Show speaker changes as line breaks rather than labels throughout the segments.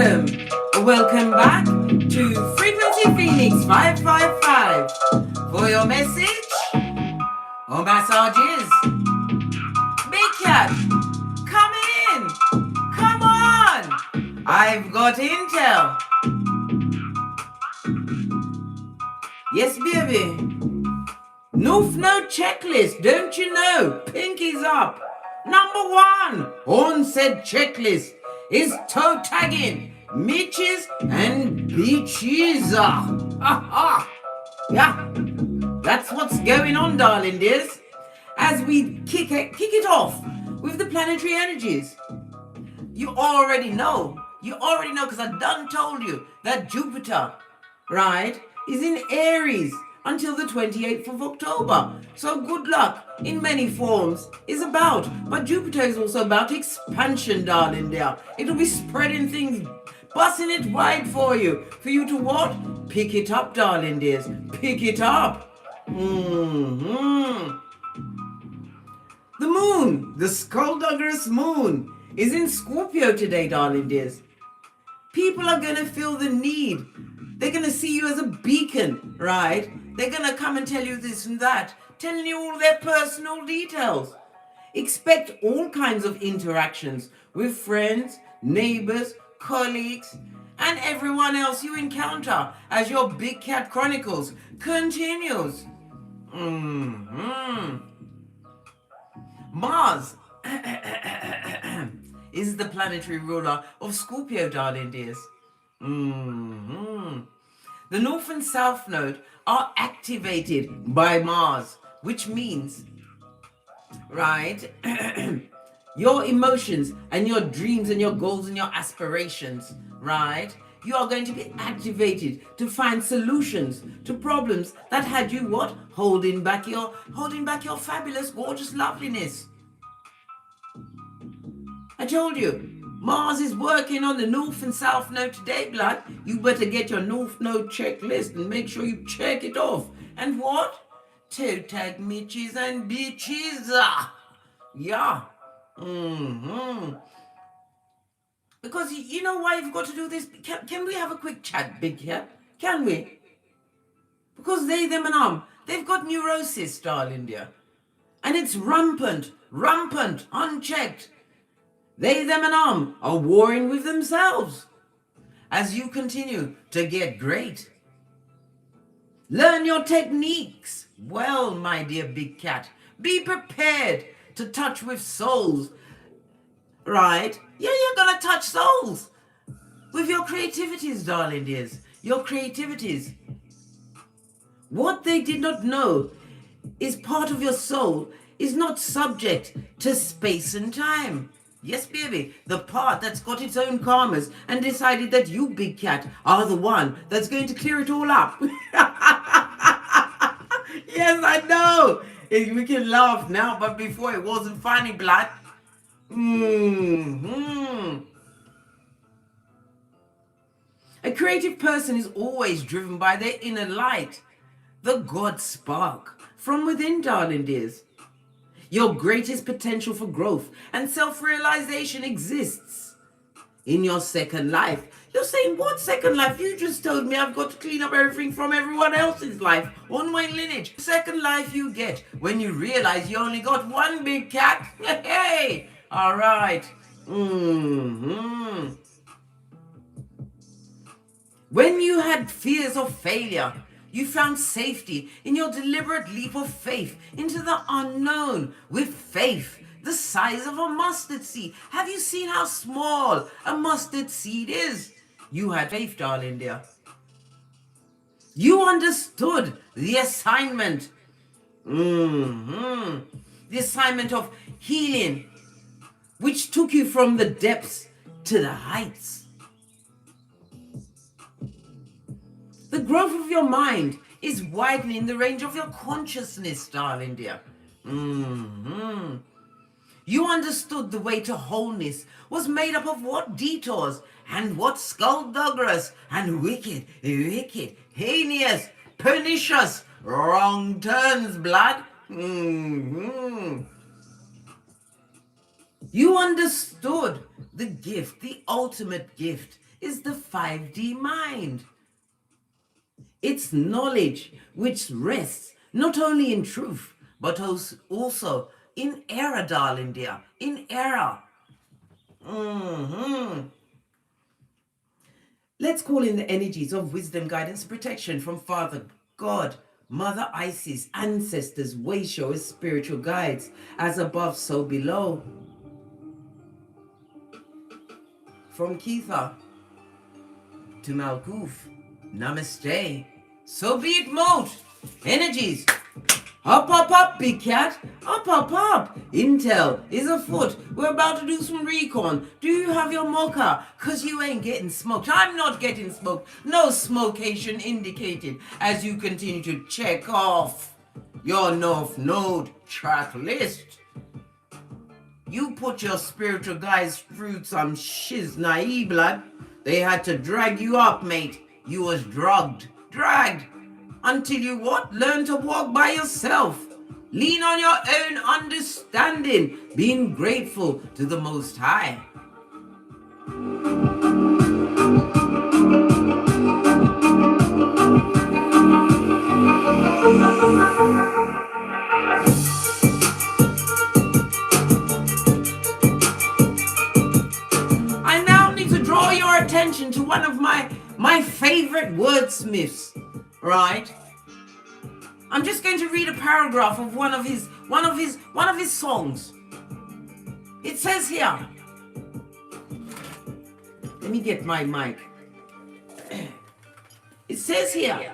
Welcome back to Frequency Phoenix 555 for your message or massages. Big Cat, come in, come on, I've got intel. Yes, baby. No checklist, don't you know? Pinkies up. Number one on said checklist is toe tagging Mitches and Beeeches. Yeah, that's what's going on, darling dears. As we kick it off with the planetary energies. You already know because I done told you that Jupiter, right, is in Aries until the 28th of October. So good luck in many forms is about. But Jupiter is also about expansion, darling dear. It'll be spreading things, busting it wide for you to what? Pick it up, darling dears. Pick it up. The moon, the skullduggerous moon, is in Scorpio today, darling dears. People are going to feel the need. They're going to see you as a beacon, right? They're going to come and tell you this and that, telling you all their personal details. Expect all kinds of interactions with friends, neighbors, colleagues, and everyone else you encounter as your Big Cat Chronicles continues. Mars is the planetary ruler of Scorpio, darling dears. The North and South Node are activated by Mars, which means, right, your emotions and your dreams and your goals and your aspirations, right, you are going to be activated to find solutions to problems that had you what? Holding back your fabulous, gorgeous loveliness. I told you, Mars is working on the North and South Node today, blood. You better get your North Node checklist and make sure you check it off. And what? Toe tag Mitches and Beeeches. Yeah. Because you know why you've got to do this? Can we have a quick chat, Big Cat? Can we? Because they, them and they've got neurosis, darling dear. And it's rampant, unchecked. They, them and are warring with themselves. As you continue to get great. Learn your techniques. Well, my dear Big Cat, be prepared to touch with souls. Right? Yeah, you're gonna touch souls with your creativities, darling dears. Your creativities. What they did not know is part of your soul is not subject to space and time. Yes, baby, the part that's got its own karmas and decided that you, Big Cat, are the one that's going to clear it all up. Yes, I know. We can laugh now, but before it wasn't funny, blood. A creative person is always driven by their inner light, the God spark from within, darling dears. Your greatest potential for growth and self-realization exists in your second life. You're saying, what second life? You just told me I've got to clean up everything from everyone else's life on my lineage. Second life you get when you realize you only got one Big Cat. Hey, all right. When you had fears of failure, you found safety in your deliberate leap of faith into the unknown with faith the size of a mustard seed. Have you seen how small a mustard seed is? You had faith, darling dear. You understood the assignment. The assignment of healing, which took you from the depths to the heights. The growth of your mind is widening the range of your consciousness, darling dear. You understood the way to wholeness was made up of what detours and what skullduggerous and wicked, heinous, pernicious, wrong turns, blood. You understood the gift, the ultimate gift is the 5D mind. It's knowledge which rests not only in truth, but also in error, darling dear, in error. Let's call in the energies of wisdom, guidance, protection from Father God, Mother Isis, ancestors, way showers, spiritual guides, as above, so below. From Keitha to Malkuth, Namaste. So be it, Moat. Energies. Up, big cat. Up. Intel is afoot. We're about to do some recon. Do you have your mocha? Cause you ain't getting smoked. I'm not getting smoked. No smokeation indicated as you continue to check off your North Node track list. You put your spiritual guys through some shiznai blood. They had to drag you up, mate. You was dragged. Until you what? Learn to walk by yourself. Lean on your own understanding. Being grateful to the Most High. I now need to draw your attention to one of my favorite wordsmiths, right? I'm just going to read a paragraph of one of his songs. It says here. Let me get my mic. It says here.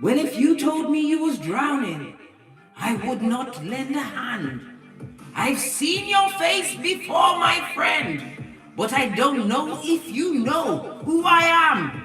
Well, if you told me you was drowning, I would not lend a hand. I've seen your face before, my friend, but I don't know if you know who I am.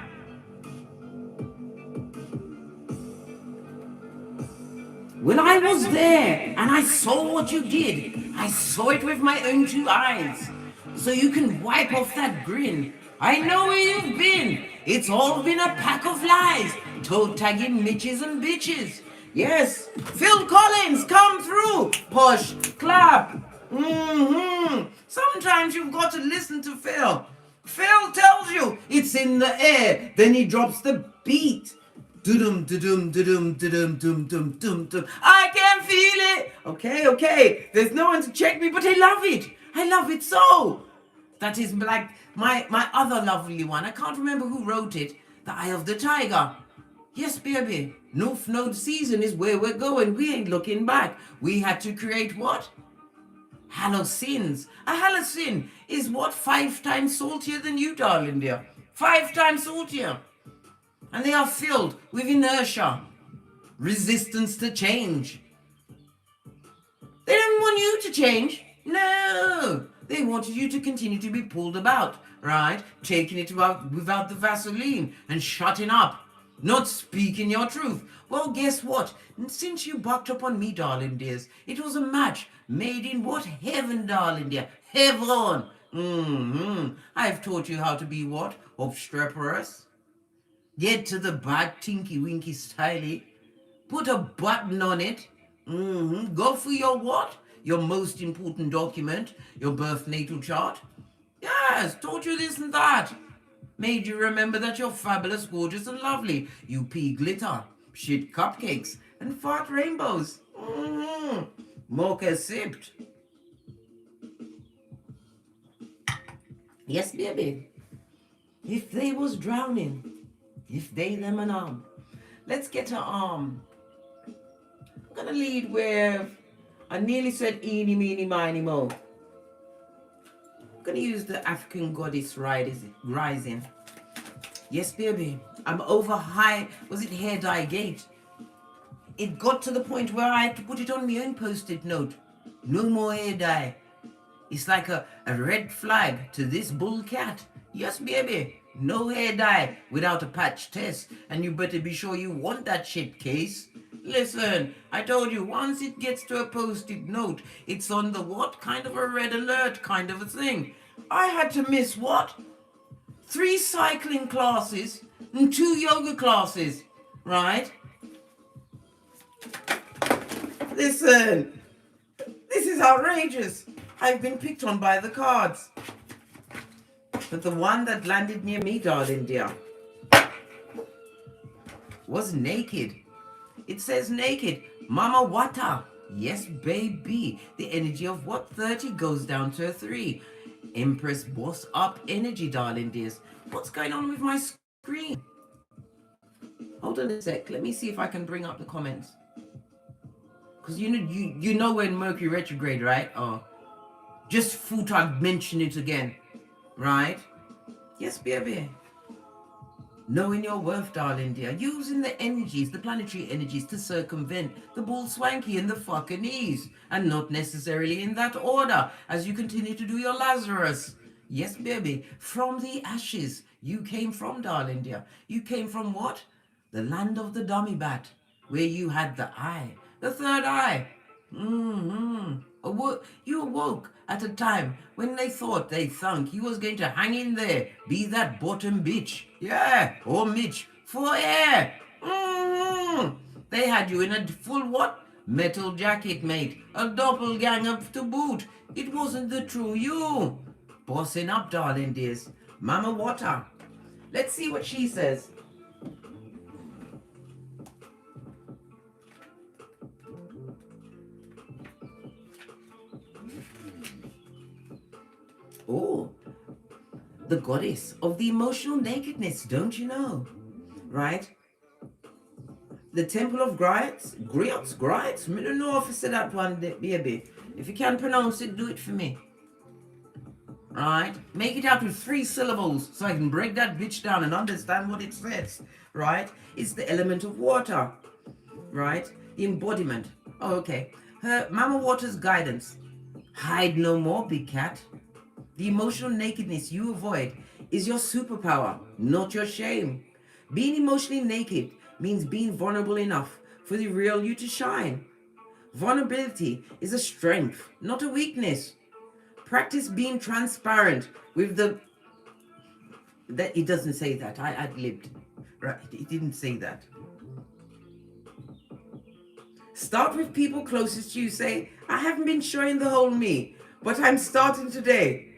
Well, I was there, and I saw what you did. I saw it with my own two eyes. So you can wipe off that grin. I know where you've been. It's all been a pack of lies. Toe tagging Mitches and Beeeches. Yes, Phil Collins, come through. Push, clap. Sometimes you've got to listen to Phil. Phil tells you it's in the air. Then he drops the beat. Do-dum, do-dum, do-dum, do-dum, dum, dum, dum, dum. I can feel it. Okay. There's no one to check me, but I love it. I love it so. That is like my other lovely one. I can't remember who wrote it. The Eye of the Tiger. Yes, baby. North Node season is where we're going. We ain't looking back. We had to create what? Halocines. A halocene is what? 5 times saltier than you, darling dear. 5 times saltier. And they are filled with inertia, resistance to change. They don't want you to change. No. They wanted you to continue to be pulled about, right? Taking it without the Vaseline and shutting up. Not speaking your truth. Well, guess what? Since you bucked up on me, darling dears, it was a match made in what? Heaven, darling dear. Heaven. I've taught you how to be what? Obstreperous. Get to the bad tinky winky styly. Put a button on it. Go for your what? Your most important document, your birth natal chart. Yes, taught you this and that. Made you remember that you're fabulous, gorgeous, and lovely. You pea glitter, shit cupcakes, and fart rainbows. Mocha sipped. Yes, baby. If they was drowning, if they them an arm. Let's get an arm. I'm gonna lead with, I nearly said eeny, meeny, miny, mo. I'm gonna use the African goddess rising. Yes, baby. I'm over high, was it hair dye gate? It got to the point where I had to put it on my own post-it note. No more hair dye. It's like a red flag to this bull cat. Yes, baby. No hair dye without a patch test. And you better be sure you want that shit, case. Listen, I told you, once it gets to a post-it note, it's on the what? Kind of a red alert kind of a thing. I had to miss what? 3 cycling classes and 2 yoga classes, right? Listen, this is outrageous. I've been picked on by the cards. But the one that landed near me, darling dear, was naked. It says naked. Mama Wata. Yes, baby. The energy of what 30 goes down to a 3. Empress boss up energy, darling dears. What's going on with my screen? Hold on a sec. Let me see if I can bring up the comments. Because you know when Mercury retrograde, right? Oh, just thought I'd mention it again. Right? Yes, baby. Knowing your worth, darling dear. Using the energies, the planetary energies, to circumvent the bull swanky and the fucking and not necessarily in that order, as you continue to do your Lazarus. Yes, baby. From the ashes you came from, darling dear. You came from what? The land of the dummy bat, where you had the eye, the third eye. You awoke at a time when they thought they thunk you was going to hang in there, be that bottom bitch, yeah, or Mitch, for air. They had you in a full what? Metal jacket, mate, a doppelganger to boot. It wasn't the true you. Bossing up, darling dears. Mama Water. Let's see what she says. Oh, the goddess of the emotional nakedness, don't you know? Right? The Temple of Griots? Griots? I don't know if I said that one, baby. If you can't pronounce it, do it for me. Right? Make it out with 3 syllables so I can break that bitch down and understand what it says. Right? It's the element of water. Right? The embodiment. Oh, okay. Her Mama Water's guidance. Hide no more, big cat. The emotional nakedness you avoid is your superpower, not your shame. Being emotionally naked means being vulnerable enough for the real you to shine. Vulnerability is a strength, not a weakness. Practice being transparent with the... That it doesn't say that. I ad-libbed. Right, it didn't say that. Start with people closest to you. Say, I haven't been showing the whole me, but I'm starting today.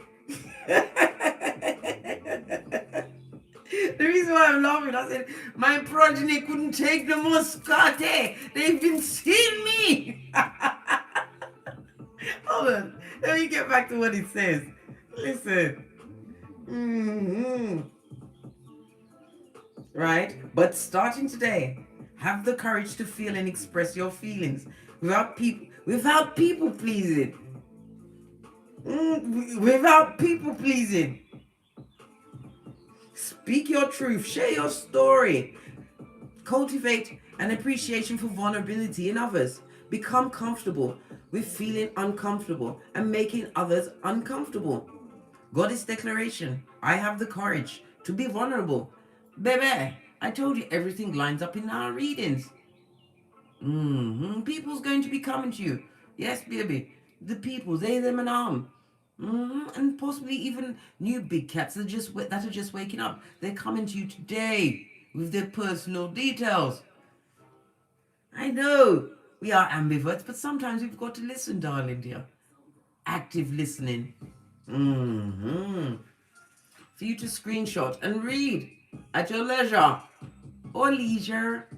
The reason why I'm laughing, I said, my progeny couldn't take the muscate. They've been seeing me. Hold on. Let me get back to what it says. Listen. Right? But starting today, have the courage to feel and express your feelings without people pleasing. Without people pleasing. Speak your truth, share your story. Cultivate an appreciation for vulnerability in others. Become comfortable with feeling uncomfortable and making others uncomfortable. Goddess declaration. I have the courage to be vulnerable. Baby, I told you everything lines up in our readings. People's going to be coming to you. Yes, baby. The people, they, them, and and possibly even new big cats that are just waking up. They're coming to you today with their personal details. I know we are ambiverts, but sometimes we've got to listen, darling dear. Active listening. For you to screenshot and read at your leisure or leisure.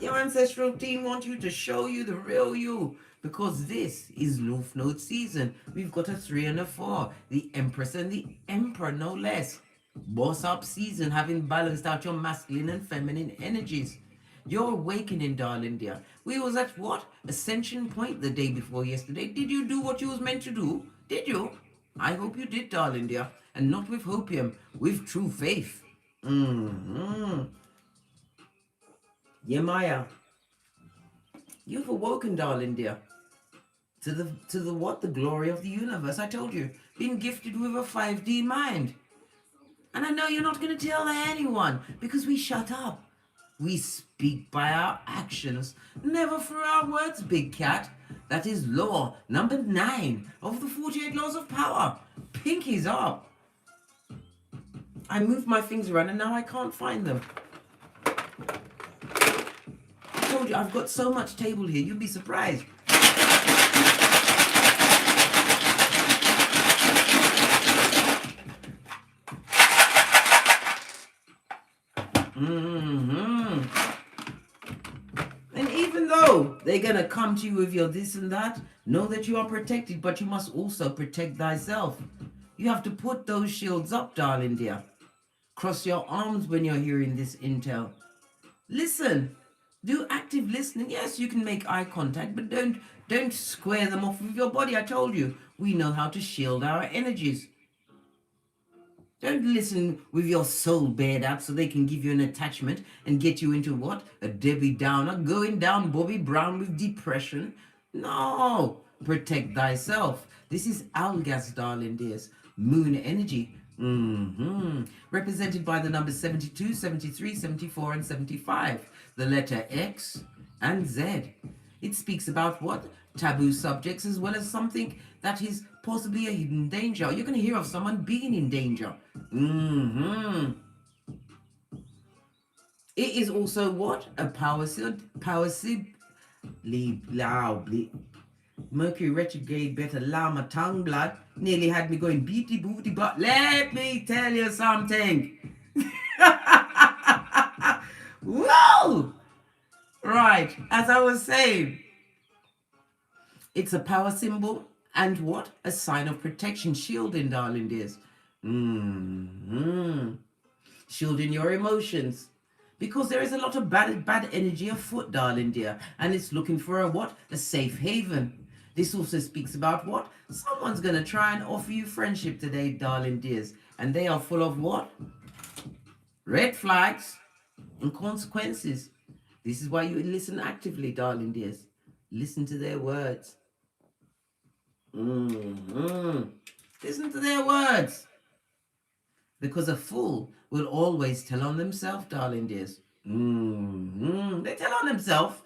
Your ancestral team want you to show you the real you, because this is North Node season. We've got a 3 and a 4, the Empress and the Emperor, no less. Boss up season, having balanced out your masculine and feminine energies. Your awakening, darling dear. We was at what? Ascension point the day before yesterday. Did you do what you was meant to do? Did you? I hope you did, darling dear. And not with hopium, with true faith. Yemaya, you've awoken, darling dear, to the what? The glory of the universe. I told you, been gifted with a 5D mind. And I know you're not going to tell anyone, because we shut up. We speak by our actions, never through our words, big cat. That is law number 9 of the 48 laws of power. Pinkies up. I moved my fingers around and now I can't find them. I told you, I've got so much table here, you'd be surprised. They're going to come to you with your this and that. Know that you are protected, but you must also protect thyself. You have to put those shields up, darling dear. Cross your arms when you're hearing this intel. Listen. Do active listening. Yes, you can make eye contact, but don't square them off with your body. I told you, we know how to shield our energies. Don't listen with your soul bared out so they can give you an attachment and get you into what? A Debbie Downer, going down Bobby Brown with depression. No, protect thyself. This is Algas, darling dears. Moon energy. Represented by the numbers 72, 73, 74, and 75. The letter X and Z. It speaks about what? Taboo subjects, as well as something that is possibly a hidden danger. You're going to hear of someone being in danger. It is also what? A Mercury retrograde better allow my tongue blood. Nearly had me going beaty booty, but let me tell you something. Whoa! Right, as I was saying, it's a power symbol and what? A sign of protection, shielding, darling dears. Shielding your emotions. Because there is a lot of bad energy afoot, darling dear. And it's looking for a what? A safe haven. This also speaks about what? Someone's going to try and offer you friendship today, darling dears. And they are full of what? Red flags and consequences. This is why you listen actively, darling dears. Listen to their words. Listen to their words. Because a fool will always tell on themselves, darling dears. They tell on themselves.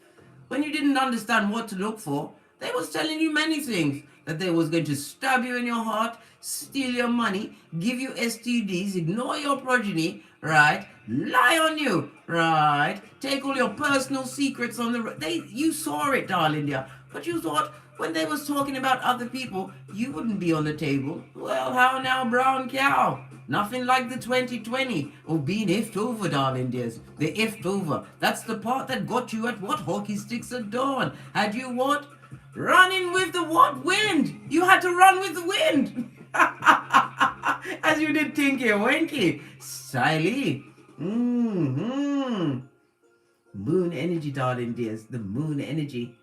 When you didn't understand what to look for, they was telling you many things. That they was going to stab you in your heart, steal your money, give you STDs, ignore your progeny, right? Lie on you, right? Take all your personal secrets on the... You saw it, darling dear. But you thought when they was talking about other people, you wouldn't be on the table. Well, how now, brown cow? Nothing like the 2020 of being effed over, darling dears. The effed over. That's the part that got you at what? Hockey sticks at dawn. Had you what? Running with the what? Wind. You had to run with the wind. As you did Tinky Winky. Styly. Moon energy, darling dears. The moon energy.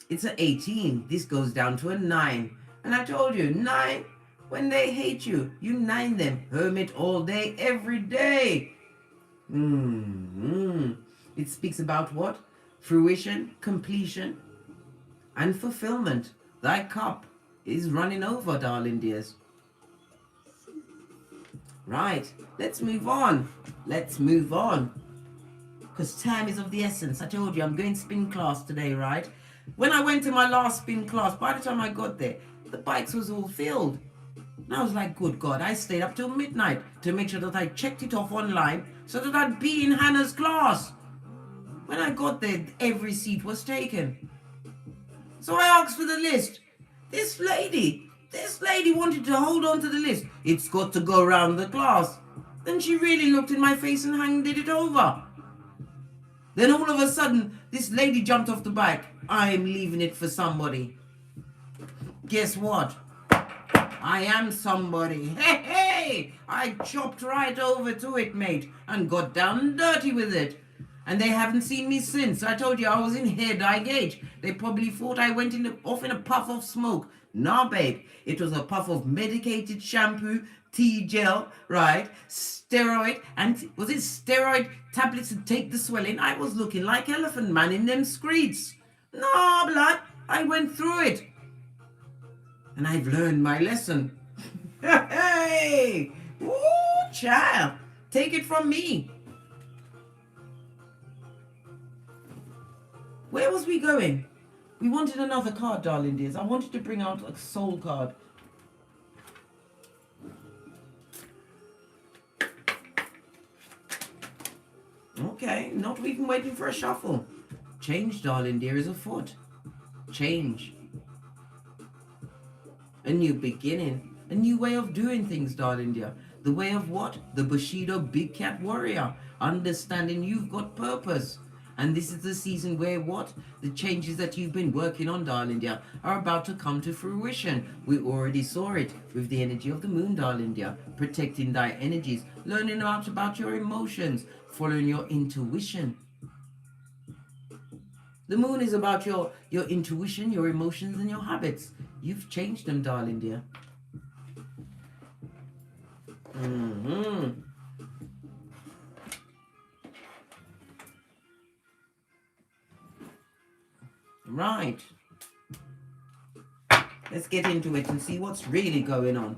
It's an 18. This goes down to a 9. And I told you, 9, when they hate you, you 9 them. Hermit all day, every day. It speaks about what? Fruition, completion, and fulfillment. Thy cup is running over, darling dears. Right, let's move on. Let's move on. Because time is of the essence. I told you, I'm going spin class today, right? When I went to my last spin class, by the time I got there, the bikes was all filled. And I was like, good God, I stayed up till midnight to make sure that I checked it off online so that I'd be in Hannah's class. When I got there, every seat was taken. So I asked for the list. This lady wanted to hold on to the list. It's got to go around the class. Then she really looked in my face and handed it over. Then all of a sudden, this lady jumped off the bike. I'm leaving it for somebody. Guess what? I am somebody. Hey! I chopped right over to it, mate, and got down and dirty with it. And they haven't seen me since. I told you I was in hair dye gauge. They probably thought I went off in a puff of smoke. Nah, babe. It was a puff of medicated shampoo, tea gel, right? Steroid, and was it steroid tablets to take the swelling? I was looking like Elephant Man in them streets. Nah, blood. I went through it. And I've learned my lesson. Hey! Woo, child. Take it from me. Where was we going? We wanted another card, darling dears. I wanted to bring out a soul card. Okay, not even waiting for a shuffle. Change, darling dear, is afoot. Change. A new beginning. A new way of doing things, darling dear. The way of what? The Bushido Big Cat Warrior. Understanding you've got purpose. And this is the season where what? The changes that you've been working on, darling dear, are about to come to fruition. We already saw it with the energy of the moon, darling dear. Protecting thy energies, learning about your emotions, following your intuition. The moon is about your intuition, your emotions, and your habits. You've changed them, darling dear. Right. Let's get into it and see what's really going on.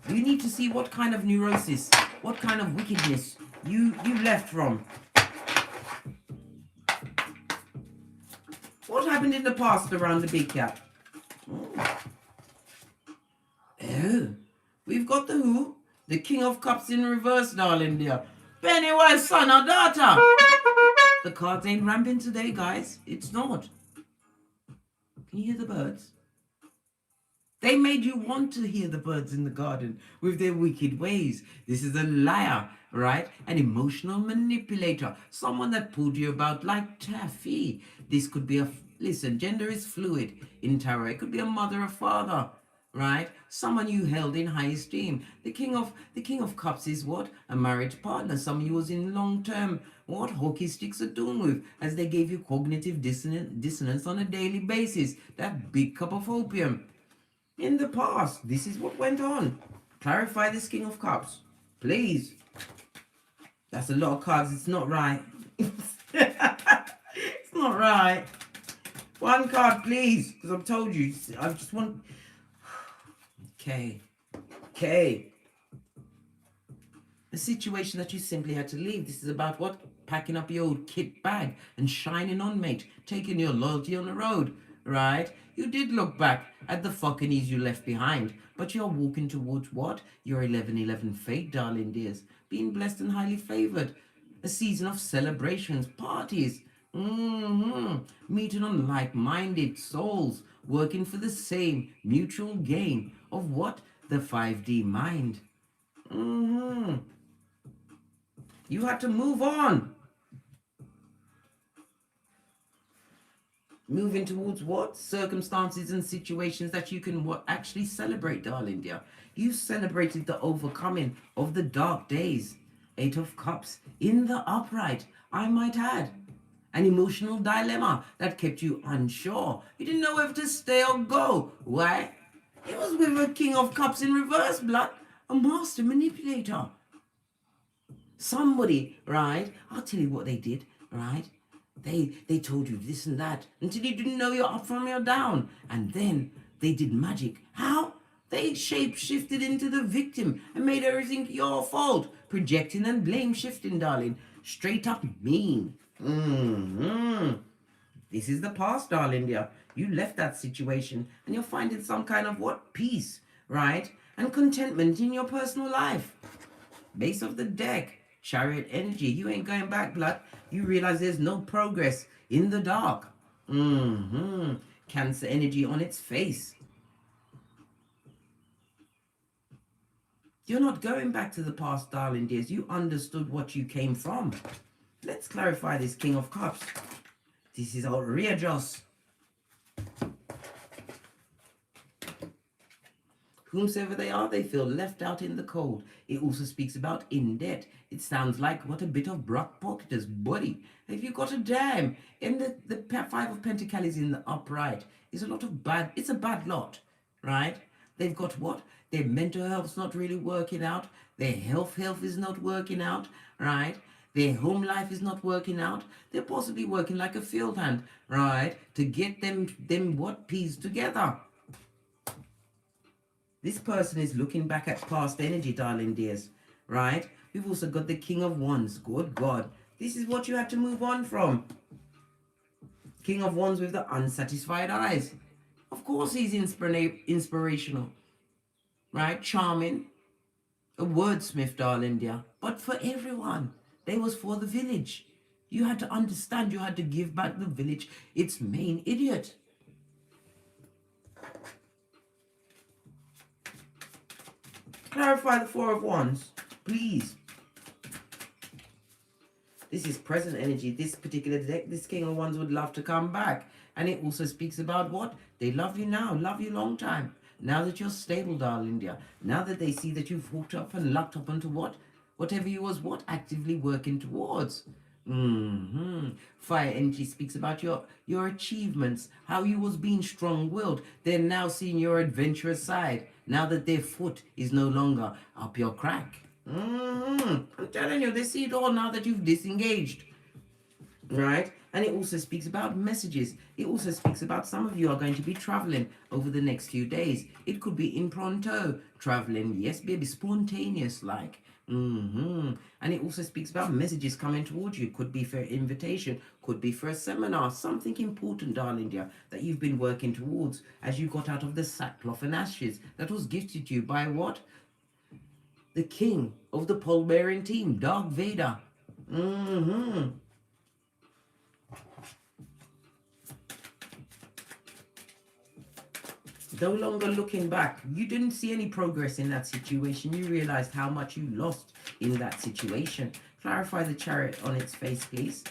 You need to see what kind of neurosis, what kind of wickedness you left from. What happened in the past around the big cat? Oh, we've got the who? The King of Cups in reverse, darling dear. Pennywise, son or daughter. The cards ain't ramping today, guys. It's not. Can you hear the birds? They made you want to hear the birds in the garden with their wicked ways. This is a liar, right? An emotional manipulator. Someone that pulled you about like taffy. This could be listen, gender is fluid in tarot. It could be a mother or father, right? Someone you held in high esteem. The king of cups is what? A married partner. Someone you was in long-term what hockey sticks are doing with, as they gave you cognitive dissonance on a daily basis. That big cup of opium. In the past, this is what went on. Clarify this King of Cups, please. That's a lot of cards. It's not right. It's not right. One card, please, because I've told you. I just want. Okay. The situation that you simply had to leave. This is about what? Packing up your old kit bag and shining on, mate. Taking your loyalty on the road, right? You did look back at the fuckiness you left behind, but you're walking towards what? Your 11/11 fate, darling dears. Being blessed and highly favored. A season of celebrations, parties. Meeting on like-minded souls, working for the same mutual gain of what? The 5D mind. You had to move on. Moving towards what? Circumstances and situations that you can actually celebrate, darling dear. You celebrated the overcoming of the dark days. 8 of Cups in the upright, I might add. An emotional dilemma that kept you unsure. You didn't know whether to stay or go. Why? It was with a King of Cups in reverse, blood. A master manipulator. Somebody, right? I'll tell you what they did, right? They told you this and that until you didn't know you're up from your down. And then they did magic. How? They shape-shifted into the victim and made everything your fault. Projecting and blame-shifting, darling. Straight up mean. This is the past, darling dear. You left that situation and you're finding some kind of what? Peace, right? And contentment in your personal life. Base of the deck. Chariot energy. You ain't going back, blood. You realize there's no progress in the dark. Cancer energy on its face. You're not going back to the past, darling dears. You understood what you came from. Let's clarify this King of Cups. This is outrageous. Whomsoever they are, they feel left out in the cold. It also speaks about in debt. It sounds like what a bit of Brock Pocketer's body. If you got a dam, and the 5 of Pentacles in the upright is a lot of bad, it's a bad lot, right? They've got what? Their mental health's not really working out. Their health is not working out, right? Their home life is not working out. They're possibly working like a field hand, right? To get them what peas together. This person is looking back at past energy, darling dears, right? We've also got the King of Wands. Good God. This is what you had to move on from. King of Wands with the unsatisfied eyes. Of course he's inspirational, right? Charming. A wordsmith, darling dear. But for everyone. They was for the village. You had to understand. You had to give back the village its main idiot. Clarify the 4 of Wands, please. This is present energy. This particular deck, this King of Wands would love to come back. And it also speaks about what? They love you now, love you long time. Now that you're stable, darling dear. Now that they see that you've hooked up and locked up onto what? Whatever you was what? Actively working towards. Fire energy speaks about your achievements, how you was being strong-willed. They're now seeing your adventurous side, now that their foot is no longer up your crack. I'm telling you, they see it all now that you've disengaged. Right? And it also speaks about messages. It also speaks about some of you are going to be traveling over the next few days. It could be in pronto traveling. Yes, baby, spontaneous like. And it also speaks about messages coming towards you. Could be for an invitation, could be for a seminar, something important, darling dear, that you've been working towards as you got out of the sackcloth and ashes that was gifted to you by what? The king of the pole-bearing team, Darth Vader. No longer looking back. You didn't see any progress in that situation. You realized how much you lost in that situation. Clarify the Chariot on its face, please.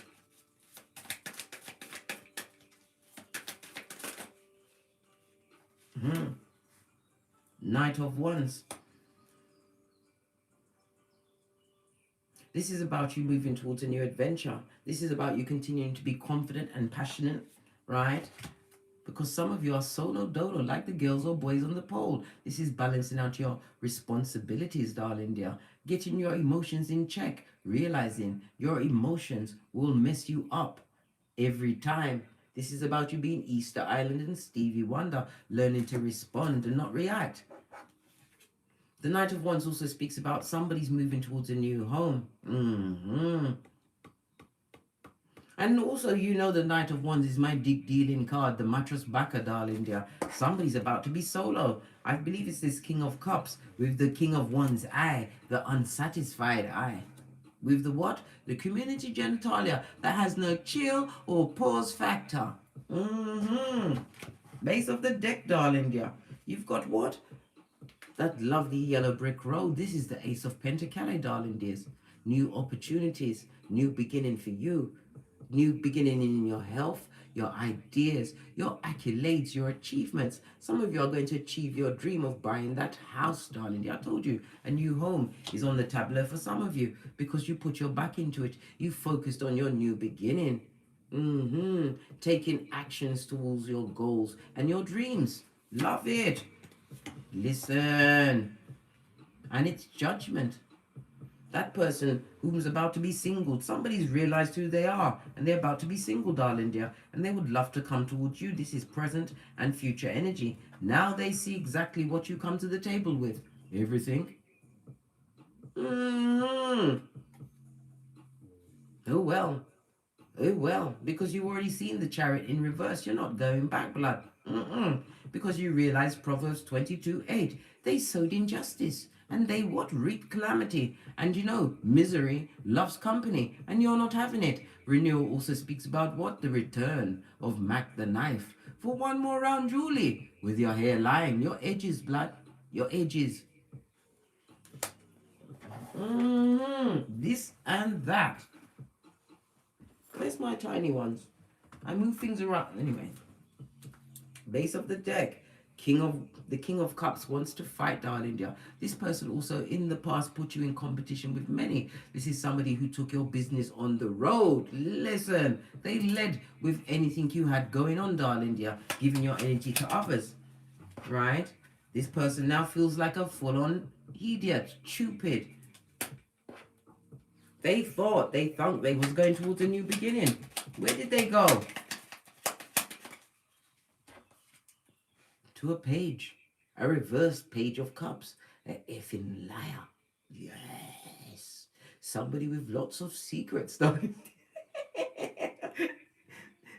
Knight of Wands. This is about you moving towards a new adventure. This is about you continuing to be confident and passionate, right? Because some of you are solo dolo, like the girls or boys on the pole. This is balancing out your responsibilities, darling dear. Getting your emotions in check. Realizing your emotions will mess you up every time. This is about you being Easter Island and Stevie Wonder, learning to respond and not react. The Knight of Wands also speaks about somebody's moving towards a new home. And also, you know, the Knight of Wands is my deep dealing card, the mattress backer, darling dear. Somebody's about to be solo. I believe it's this King of Cups with the King of Wands eye, the unsatisfied eye. With the what? The community genitalia that has no chill or pause factor. Base of the deck, darling dear. You've got what? That lovely yellow brick road. This is the Ace of Pentacles, darling dears. New opportunities, new beginning for you. New beginning in your health, your ideas, your accolades, your achievements. Some of you are going to achieve your dream of buying that house, darling. I told you, a new home is on the tableau for some of you because you put your back into it. You focused on your new beginning. Taking actions towards your goals and your dreams. Love it. Listen. And it's judgment. That person who's about to be single, somebody's realized who they are and they're about to be single, darling dear, and they would love to come towards you. This is present and future energy. Now they see exactly what you come to the table with. Everything. Oh well. Oh well, because you've already seen the Chariot in reverse. You're not going back, blood. Because you realize Proverbs 22:8. They sowed injustice and they what? Reap calamity. And you know, misery loves company and you're not having it. Renewal also speaks about what? The return of Mac the knife. For one more round, Julie, with your hair lying, your edges, blood, your edges. This and that. Where's my tiny ones? I move things around. Anyway, base of the deck. The King of Cups wants to fight, darling dear. This person also in the past put you in competition with many. This is somebody who took your business on the road. Listen, they led with anything you had going on, darling dear, giving your energy to others, right? This person now feels like a full-on idiot, stupid. They thought they was going towards a new beginning. Where did they go? To a page, a reversed page of cups, an effing liar. Yes, somebody with lots of secrets.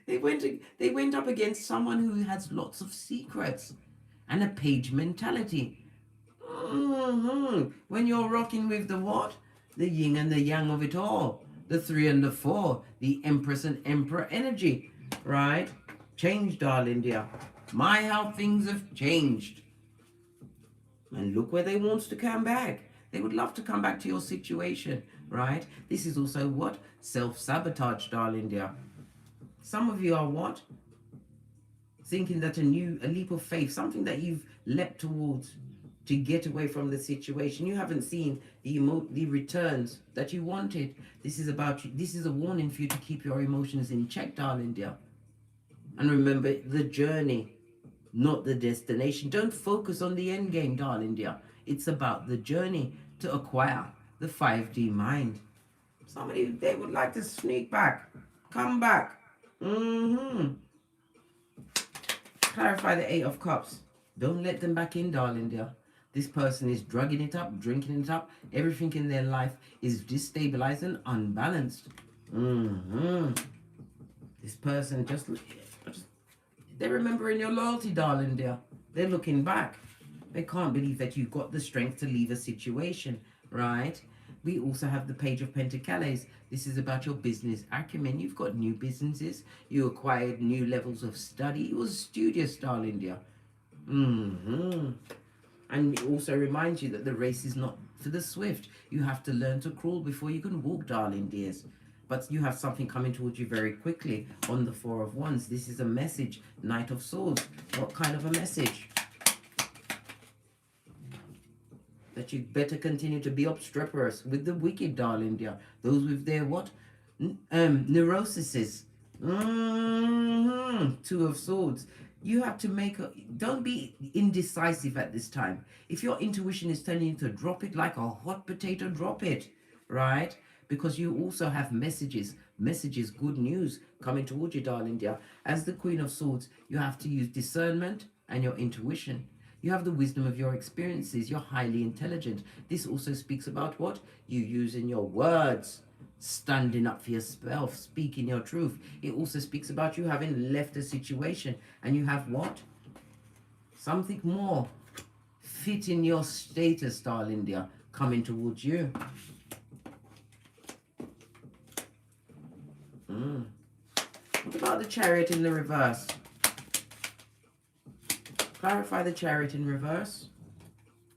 They went up against someone who has lots of secrets and a page mentality. When you're rocking with the what? The yin and the yang of it all. The 3 and the 4. The Empress and Emperor energy. Right? Change, darling dear. My, how things have changed. And look where they wants to come back. They would love to come back to your situation, right? This is also what? Self-sabotage, darling dear. Some of you are what? Thinking that a leap of faith, something that you've leapt towards to get away from the situation. You haven't seen the returns that you wanted. This is about you. This is a warning for you to keep your emotions in check, darling dear. And remember the journey, not the destination. Don't focus on the end game, darling dear. It's about the journey to acquire the 5D mind. Somebody, they would like to sneak back, come back. Clarify the 8 of Cups. Don't let them back in, darling dear. This person is drugging it up, drinking it up. Everything in their life is destabilized and unbalanced. This person just they're remembering your loyalty, darling dear. They're looking back. They can't believe that you've got the strength to leave a situation, right? We also have the Page of Pentacles. This is about your business acumen. You've got new businesses. You acquired new levels of study. It was studious, darling dear. And it also reminds you that the race is not for the swift. You have to learn to crawl before you can walk, darling dears. But you have something coming towards you very quickly on the 4 of Wands. This is a message. Knight of Swords. What kind of a message? That you better continue to be obstreperous with the wicked, darling dear. Those with their what? Neuroses. 2 of Swords. You have to don't be indecisive at this time. If your intuition is telling you to drop it like a hot potato, drop it, right? Because you also have messages, good news coming towards you, darling dear. As the Queen of Swords, you have to use discernment and your intuition. You have the wisdom of your experiences. You're highly intelligent. This also speaks about what? You using your words, standing up for yourself, speaking your truth. It also speaks about you having left a situation and you have what? Something more fitting your status, darling dear, coming towards you. What about the Chariot in the reverse? Clarify the Chariot in reverse.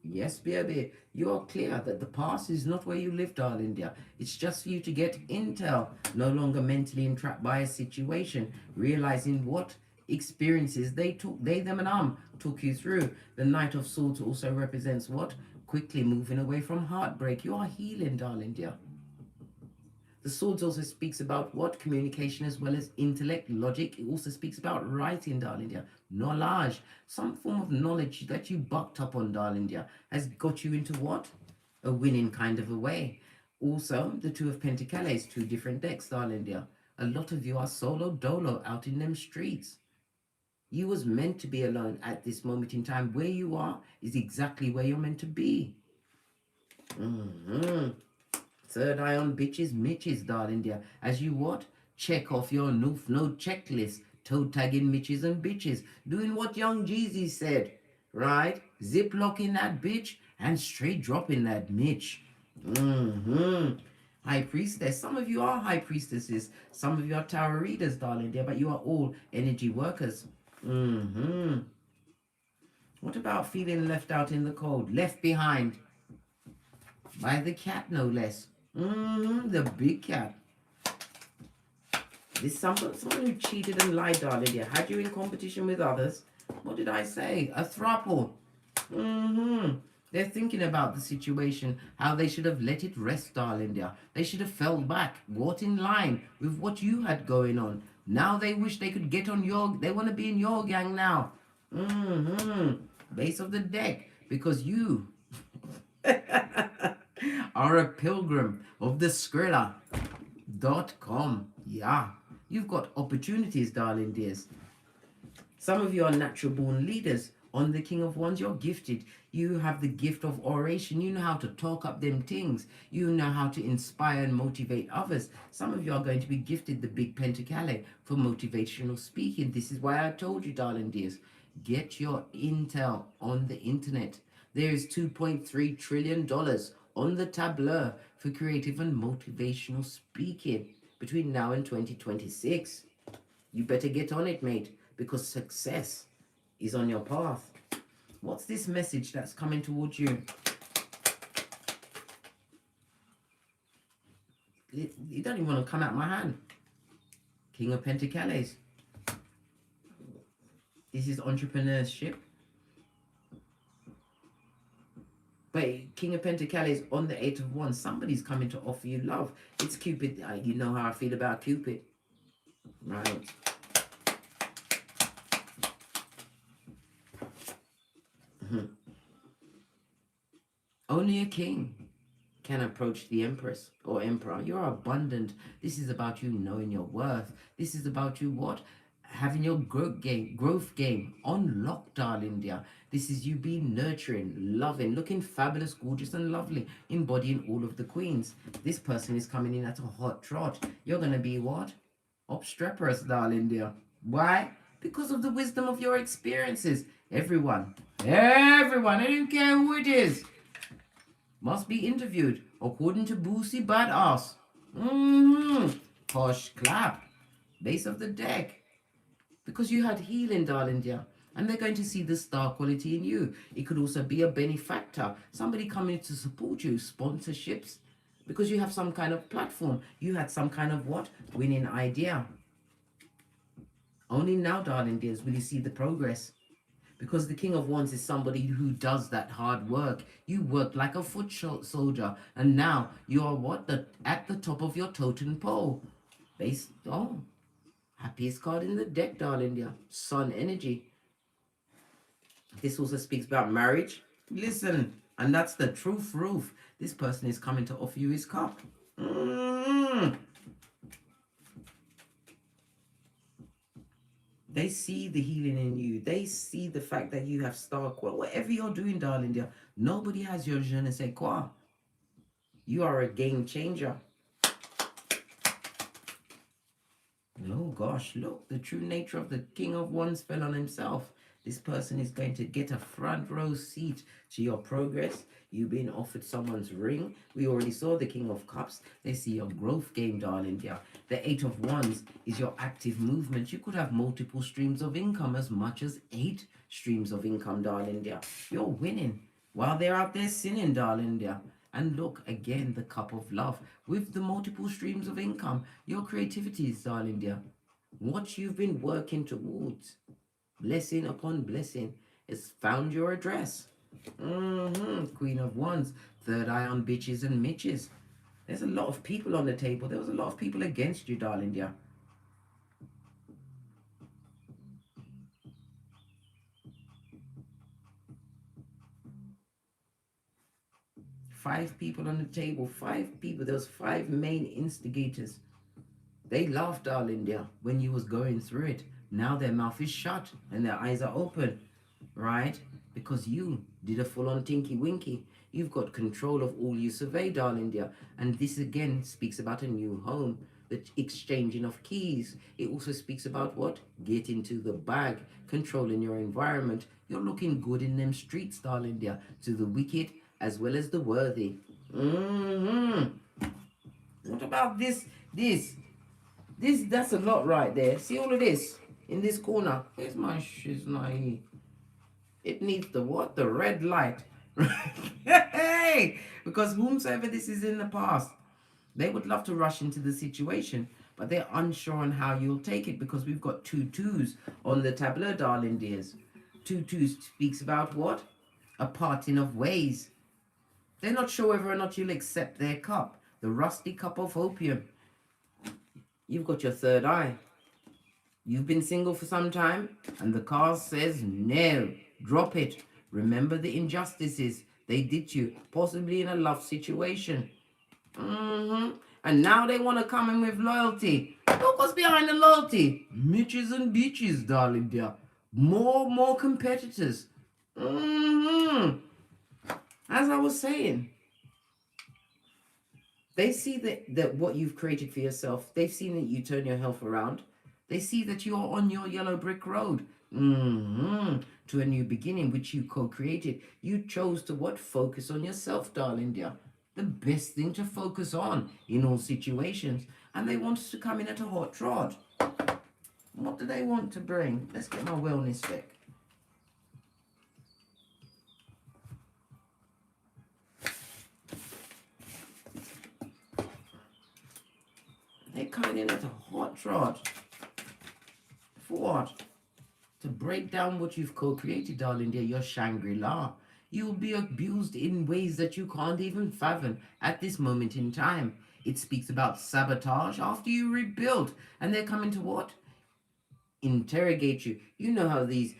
Yes, baby. You are clear that the past is not where you live, darling dear. It's just for you to get intel. No longer mentally entrapped by a situation. Realizing what experiences they, them and took you through. The Knight of Swords also represents what? Quickly moving away from heartbreak. You are healing, darling dear. The Swords also speaks about what? Communication as well as intellect, logic. It also speaks about writing, darling dear. Knowledge. Some form of knowledge that you bucked up on, darling dear, has got you into what? A winning kind of a way. Also, the 2 of Pentacles, 2 different decks, darling dear. A lot of you are solo dolo out in them streets. You was meant to be alone at this moment in time. Where you are is exactly where you're meant to be. Third eye on bitches, Mitches, darling dear. As you what? Check off your noof node checklist. Toe tagging Mitches and bitches. Doing what young Jeezy said. Right? Zip locking that bitch and straight dropping that Mitch. High Priestess. Some of you are High Priestesses. Some of you are Tarot readers, darling dear. But you are all energy workers. What about feeling left out in the cold? Left behind. By the cat, no less. The big cat. This someone who cheated and lied, darling dear. Had you in competition with others. What did I say? A throuple. They're thinking about the situation, how they should have let it rest, darling dear. They should have fell back, got in line with what you had going on. Now they wish they could get on they want to be in your gang now. Base of the deck, because you are a pilgrim of the Skrilla.com. Yeah, you've got opportunities, darling dears. Some of you are natural born leaders. On the King of Wands, you're gifted. You have the gift of oration. You know how to talk up them things. You know how to inspire and motivate others. Some of you are going to be gifted the big Pentacale for motivational speaking. This is why I told you, darling dears, get your intel on the internet. There is $2.3 trillion on the tableau for creative and motivational speaking between now and 2026. You better get on it, mate, because success is on your path. What's this message that's coming towards you? You don't even want to come out my hand. King of Pentacles. This is entrepreneurship. But King of Pentacles on the 8 of Wands. Somebody's coming to offer you love. It's Cupid. You know how I feel about Cupid. Right. Only a king can approach the Empress or Emperor. You're abundant. This is about you knowing your worth. This is about you what? Having your growth game on lock, darling dear. This is you being nurturing, loving, looking fabulous, gorgeous and lovely, embodying all of the queens. This person is coming in at a hot trot. You're going to be what? Obstreperous, darling dear. Why? Because of the wisdom of your experiences. Everyone, I don't care who it is, must be interviewed according to Boosie Badass. Posh clap. Base of the deck. Because you had healing, darling dear. And they're going to see the star quality in you. It could also be a benefactor. Somebody coming to support you. Sponsorships. Because you have some kind of platform. You had some kind of what? Winning idea. Only now, darling dears, will you see the progress. Because the King of Wands is somebody who does that hard work. You work like a foot soldier. And now you are what? At the top of your totem pole. Based on happiest card in the deck, darling dear. Sun energy. This also speaks about marriage. Listen, and that's the truth roof. This person is coming to offer you his cup. They see the healing in you. They see the fact that you have star quality. Whatever you're doing, darling dear, nobody has your je ne sais quoi. You are a game changer. Oh gosh, look, the true nature of the King of Wands fell on himself. This person is going to get a front row seat to your progress. You've been offered someone's ring. We already saw the King of Cups. They see your growth game, darling dear. The 8 of Wands is your active movement. You could have multiple streams of income, as much as 8 streams of income, darling dear. You're winning while they're out there sinning, darling dear. And look, again, the cup of love. With the multiple streams of income, your creativities, darling dear. What you've been working towards. Blessing upon blessing. It's found your address. Queen of Wands. Third eye on Beeeches and Mitches. There's a lot of people on the table. There was a lot of people against you, darling dear. Five people on the table. 5 people. There was 5 main instigators. They laughed, darling dear, when you was going through it. Now their mouth is shut and their eyes are open, right? Because you did a full-on tinky winky. You've got control of all you survey, darling dear. And this again speaks about a new home, the exchanging of keys. It also speaks about what? Get into the bag, controlling your environment. You're looking good in them streets, darling dear, to the wicked as well as the worthy. What about this? That's a lot right there. See all of this in this corner? Where's my shiznai? It needs the what? The red light. Hey! Because whomsoever this is in the past, they would love to rush into the situation, but they're unsure on how you'll take it, because we've got 2 2s on the tableau, darling dears. 2 2s speaks about what? A parting of ways. They're not sure whether or not you'll accept their cup. The rusty cup of opium. You've got your third eye. You've been single for some time, and the card says no. Drop it. Remember the injustices they did to you, possibly in a love situation. And now they want to come in with loyalty. Look what's behind the loyalty. Mitches and Beeeches, darling dear. More competitors. As I was saying, they see that what you've created for yourself. They've seen that you turn your health around. They see that you're on your yellow brick road to a new beginning, which you co-created. You chose to what? Focus on yourself, darling dear. The best thing to focus on in all situations. And they want us to come in at a hot trot. What do they want to bring? Let's get my wellness deck. coming in at a hot trot. For what? To break down what you've co-created, darling dear, your Shangri-La. You will be abused in ways that you can't even fathom at this moment in time. It speaks about sabotage after you rebuild. And they're coming to what? Interrogate you. You know how these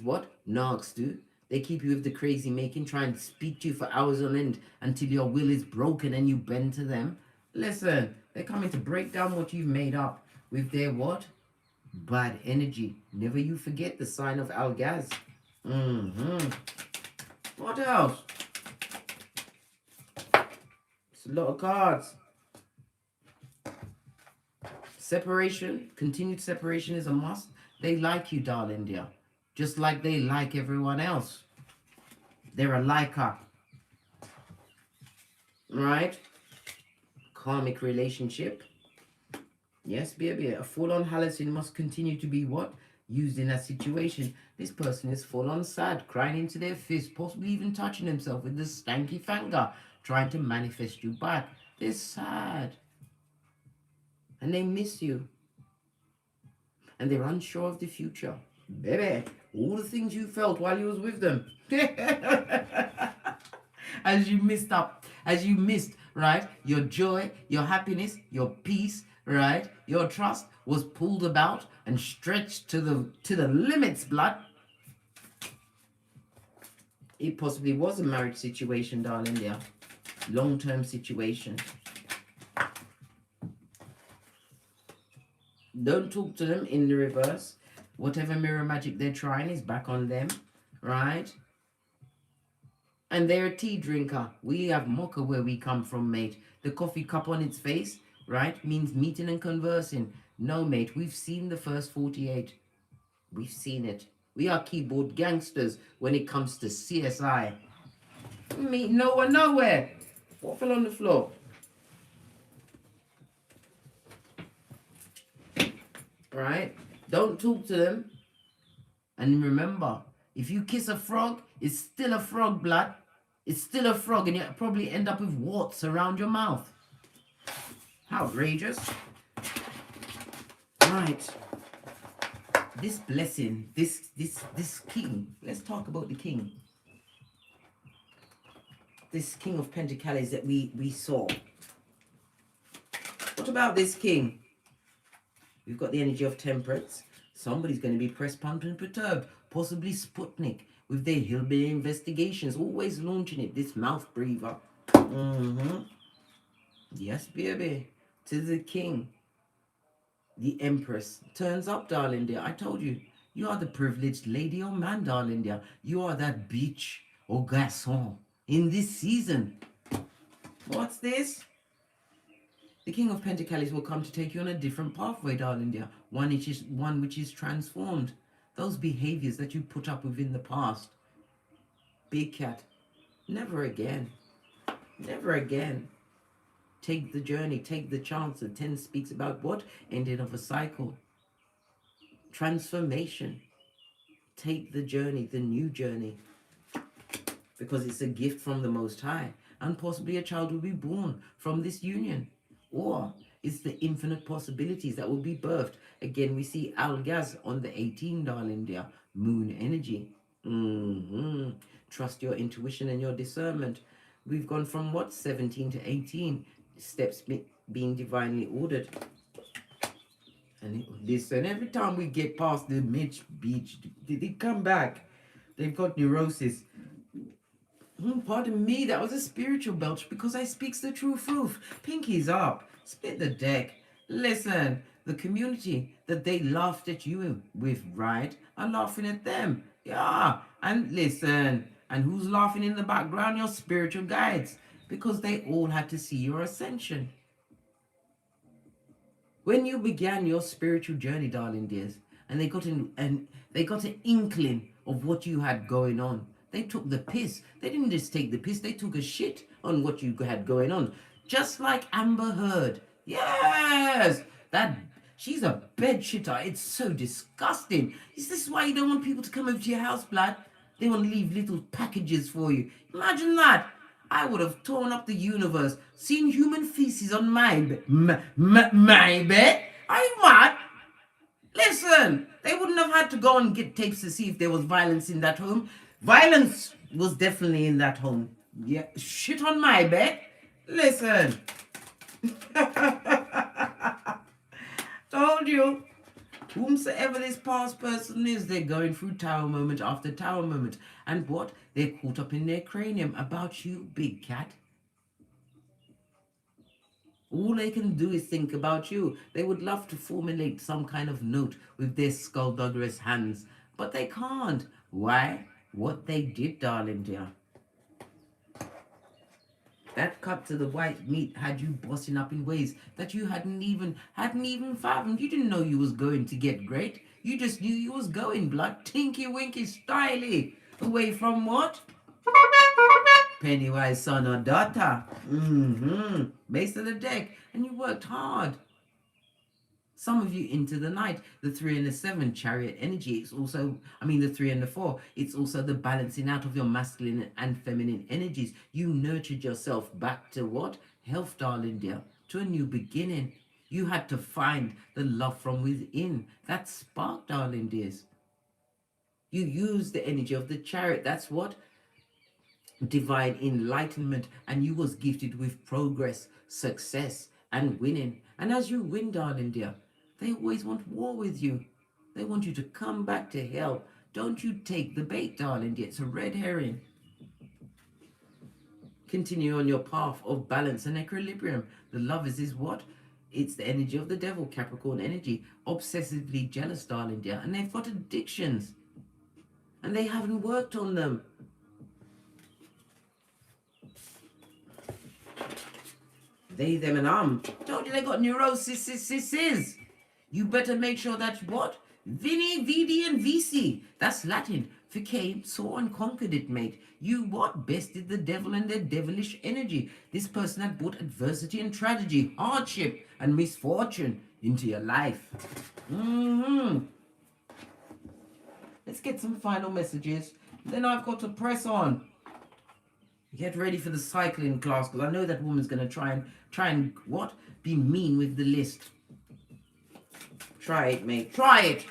what? Narcs do. They keep you with the crazy making, trying to speak to you for hours on end until your will is broken and you bend to them. Listen, they're coming to break down what you've made up with their what? Bad energy. Never you forget the sign of Algaz. What else? It's a lot of cards. Separation, continued separation is a must. They like you, darling dear. Just like they like everyone else. They're a liker. Right? Karmic relationship. Yes, baby. A full-on halcyon must continue to be what? Used in that situation. This person is full-on sad, crying into their fist, possibly even touching himself with the stanky finger, trying to manifest you back. They're sad. And they miss you. And they're unsure of the future. Baby, all the things you felt while you was with them. As you missed, right? Your joy, your happiness, your peace, right? Your trust was pulled about and stretched to the limits, blood. It possibly was a marriage situation, darling, dear. Long-term situation. Don't talk to them in the reverse. Whatever mirror magic they're trying is back on them, right? And they're a tea drinker. We have mocha where we come from, mate. The coffee cup on its face, right, means meeting and conversing. No, mate, we've seen the first 48. We've seen it. We are keyboard gangsters when it comes to CSI. Meet no one nowhere. What fell on the floor? Right? Don't talk to them. And remember, if you kiss a frog, it's still a frog, blood. It's still a frog, and you'll probably end up with warts around your mouth. How outrageous. Right. This blessing, this king. Let's talk about the king. This king of Pentacles that we saw. What about this king? We've got the energy of temperance. Somebody's going to be pressed, pumped, and perturbed. Possibly Sputnik with their hillbilly investigations. Always launching it. This mouth breather. Yes, baby. To the king. The empress. Turns up, darling dear. I told you. You are the privileged lady or man, darling dear. You are that beach or garçon in this season. What's this? The King of Pentacles will come to take you on a different pathway, darling dear. One which is transformed. Those behaviors that you put up with in the past. Big cat. Never again. Never again. Take the journey. Take the chance. The 10 speaks about what? Ending of a cycle. Transformation. Take the journey. The new journey. Because it's a gift from the Most High. And possibly a child will be born from this union. Or it's the infinite possibilities that will be birthed. Again, we see Algaz on the 18, darling dear. Moon energy. Trust your intuition and your discernment. We've gone from what? 17 to 18. Steps being divinely ordered. And listen, every time we get past the Mitch beach, they come back. They've got neurosis. Pardon me, that was a spiritual belch because I speaks the true truth. Pinkies up. Split the deck. Listen, the community that they laughed at you with, right, are laughing at them. Yeah. And listen, and who's laughing in the background? Your spiritual guides. Because they all had to see your ascension. When you began your spiritual journey, darling dears, and they got an inkling of what you had going on, they took the piss. They didn't just take the piss, they took a shit on what you had going on. Just like Amber Heard. Yes! She's a bed shitter. It's so disgusting. Is this why you don't want people to come over to your house, blood? They want to leave little packages for you. Imagine that. I would have torn up the universe, seen human feces on my bed. My bed? Are you mad? Listen, they wouldn't have had to go and get tapes to see if there was violence in that home. Violence was definitely in that home. Yeah, shit on my bed. Listen. Told you. Whomsoever this past person is, they're going through tower moment after tower moment. And what? They're caught up in their cranium about you, big cat. All they can do is think about you. They would love to formulate some kind of note with their skullduggerous hands, but they can't. Why? What they did, darling dear. That cut to the white meat had you bossing up in ways that you hadn't even fathomed. You didn't know you was going to get great. You just knew you was going, blood. Tinky winky styly. Away from what? Pennywise son or daughter. Base of the deck. And you worked hard. Some of you into the night, the 3 and the 7 chariot energy. It's also, the 3 and the 4. It's also the balancing out of your masculine and feminine energies. You nurtured yourself back to what? Health, darling dear. To a new beginning. You had to find the love from within. That spark, darling dears. You used the energy of the chariot. That's what? Divine enlightenment. And you was gifted with progress, success, and winning. And as you win, darling dear, they always want war with you. They want you to come back to hell. Don't you take the bait, darling dear. It's a red herring. Continue on your path of balance and equilibrium. The lovers is what? It's the energy of the devil, Capricorn energy. Obsessively jealous, darling dear. And they've got addictions. And they haven't worked on them. They, them, and told you they got neurosis. You better make sure that's what? Vini, Vidi, and Vici. That's Latin. For came, saw, and conquered it, mate. You what? Bested the devil and their devilish energy. This person had brought adversity and tragedy, hardship, and misfortune into your life. Let's get some final messages. Then I've got to press on. Get ready for the cycling class, because I know that woman's going to try and what? Be mean with the list. Try it, mate. Try it.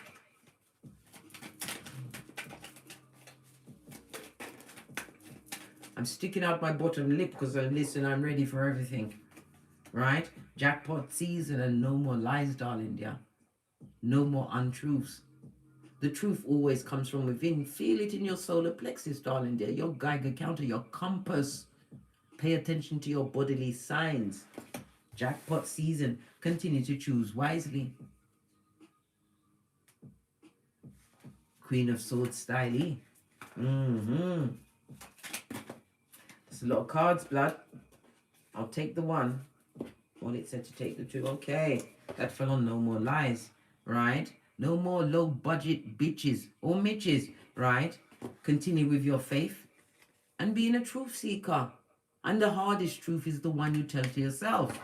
I'm sticking out my bottom lip because I'm ready for everything. Right? Jackpot season and no more lies, darling dear. No more untruths. The truth always comes from within. Feel it in your solar plexus, darling dear. Your Geiger counter, your compass. Pay attention to your bodily signs. Jackpot season. Continue to choose wisely. Queen of Swords style. There's a lot of cards, blood. I'll take the one. Well, it said to take the two. Okay. That fell on no more lies. Right? No more low budget bitches or Mitches. Right? Continue with your faith. And being a truth seeker. And the hardest truth is the one you tell to yourself.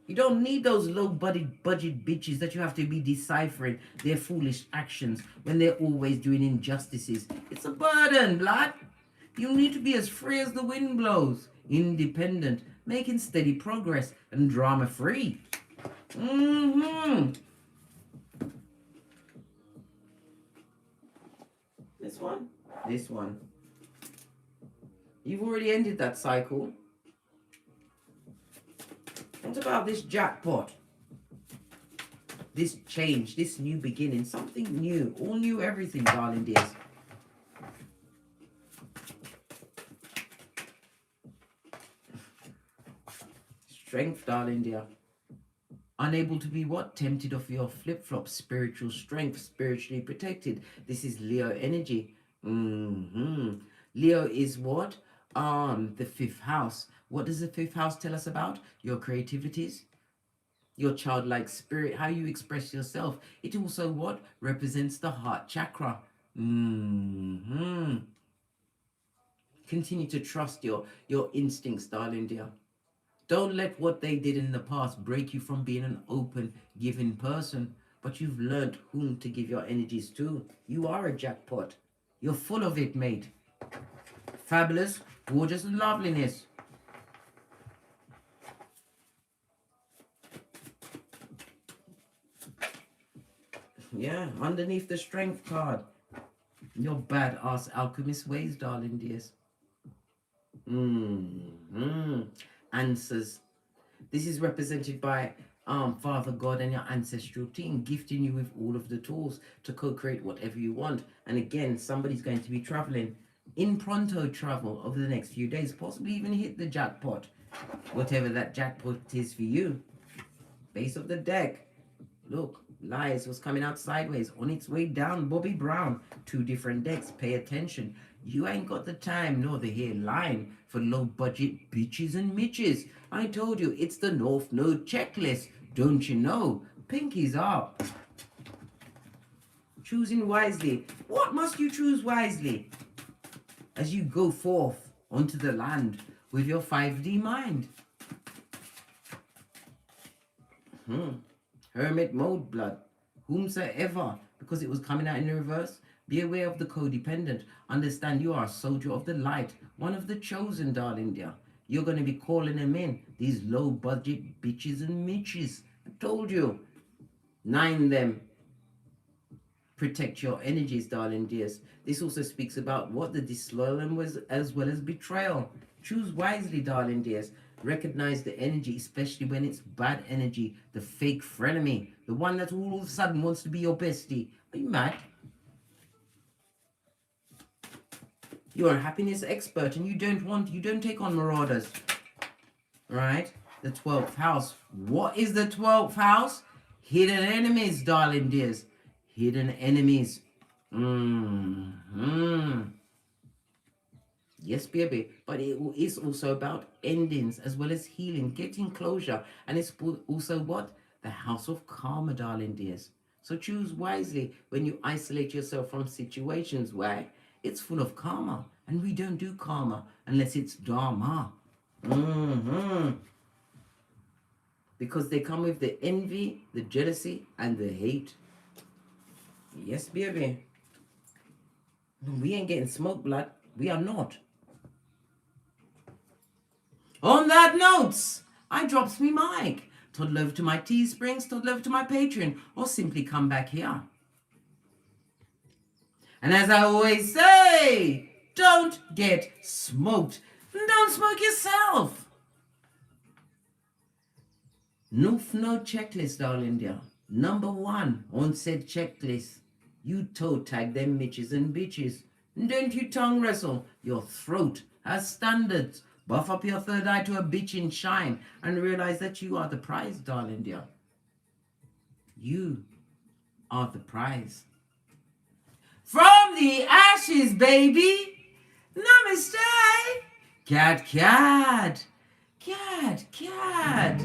You don't need those low budget bitches that you have to be deciphering their foolish actions when they're always doing injustices. It's a burden, blood. You need to be as free as the wind blows, independent, making steady progress, and drama-free. This one? This one. You've already ended that cycle. What about this jackpot? This change, this new beginning, something new, all new everything, darling dears. Strength, darling dear. Unable to be what? Tempted off your flip-flop. Spiritual strength, spiritually protected. This is Leo energy. Leo is what? The 5th house. What does the 5th house tell us about? Your creativities, your childlike spirit, how you express yourself. It also what? Represents the heart chakra. Continue to trust your instincts, darling dear. Don't let what they did in the past break you from being an open, giving person. But you've learned whom to give your energies to. You are a jackpot. You're full of it, mate. Fabulous. Gorgeous loveliness. Yeah, underneath the strength card. Your badass alchemist ways, darling dears. Answers. This is represented by Father God and your ancestral team, gifting you with all of the tools to co-create whatever you want. And again, somebody's going to be traveling in pronto travel over the next few days, possibly even hit the jackpot, whatever that jackpot is for you. Base of the deck. Look, Lies was coming out sideways on its way down. Bobby Brown, 2 different decks. Pay attention. You ain't got the time nor the hairline for low budget bitches and Mitches. I told you, it's the North Node checklist. Don't you know? Pinkies up. Choosing wisely. What must you choose wisely? As you go forth onto the land with your 5D mind. Hermit mode, blood. Whomsoever, because it was coming out in the reverse. Be aware of the codependent. Understand you are a soldier of the light. One of the chosen, darling dear. You're going to be calling them in. These low budget bitches and Mitches. I told you. 9 them. Protect your energies, darling dears. This also speaks about what the disloyal was, as well as betrayal. Choose wisely, darling dears. Recognize the energy, especially when it's bad energy. The fake frenemy. The one that all of a sudden wants to be your bestie. Are you mad? You're a happiness expert and you don't take on marauders. Right? The 12th house. What is the 12th house? Hidden enemies, darling dears. Hidden enemies. Yes, baby. But it is also about endings as well as healing, getting closure. And it's also what? The house of karma, darling dears. So choose wisely when you isolate yourself from situations where it's full of karma. And we don't do karma unless it's dharma. Because they come with the envy, the jealousy, and the hate. Yes, baby. We ain't getting smoked, blood. We are not. On that note, I drops me mic. Toddle over to my Teesprings, toddle over to my Patreon, or simply come back here. And as I always say, don't get smoked. Don't smoke yourself. No checklist, darling dear. Number 1 on said checklist. You toe tag them Mitches and bitches. Don't you tongue wrestle. Your throat has standards. Buff up your third eye to a bitch in shine and realize that you are the prize, darling dear. You are the prize. From the ashes, baby. Namaste. Cat, cat. Cat, cat.